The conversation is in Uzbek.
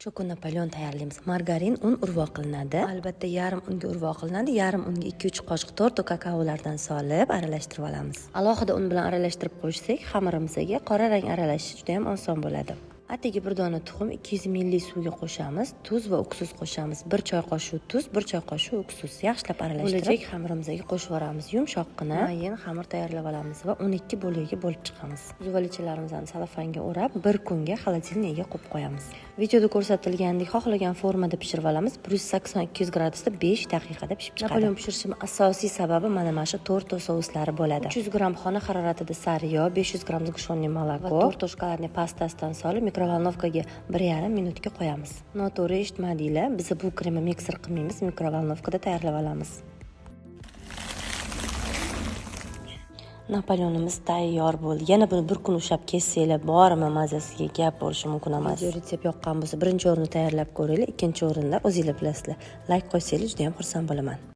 Cho'qi Napoleon tayyorlaymiz. Margarin, un urvoq qilinadi. Albatta yarim unga urvoq qilinadi. Yarim unga 2-3 qoshiq torta kakaolardan solib aralashtirib olamiz. Alohida un bilan aralashtirib qo'ysak, xamirimizga qora rang aralashishi juda ham oson bo'ladi. Atigi bir dona tuxum 200 ml suvga qo'shamiz. Tuz va uksus qo'shamiz. 1 choy qoshiq tuz, 1 choy qoshiq uksus. Yaxshilab aralashtirib, bo'lajak xamirimizga qo'shib yuboramiz. Yumshoqqina mayin xamir tayyorlab olamiz va 12 bo'lakka bo'lib chiqamiz. Zuvalichalarimizni salofanga o'rab, 1 kunga xolodilnikga qo'yib qo'yamiz. Videoda ko'rsatilgandek xohlagan formada pishirib olamiz. 180-200 gradusda 5 daqiqada pishib chiqadi. Napoleon pishirishimning asosiy sababi mana shu torta souslari bo'ladi. 300 gram xona haroratida sariyo, 500 gram zgushanniy moloko va torta shkokoladniy pastasidan solib mikrovolnovkaga 1,5 minutga qo'yamiz. Noto'g'ri eshitmadinglar, biz bu kremni mikser qilmaymiz, mikrovolnovkada tayyorlab olamiz. Napoleonimiz tayyor bo'ldi. Yana buni bir kun ushlab kessanglar, bormi mazasiga gap bo'lishi mumkin emas. Video retsept yoqqan bo'lsa, birinchi o'rinda tayyorlab ko'ringlar, ikkinchi o'rinda o'zingizlar bilasizlar. Like qo'ysanglar juda ham xursand bo'laman.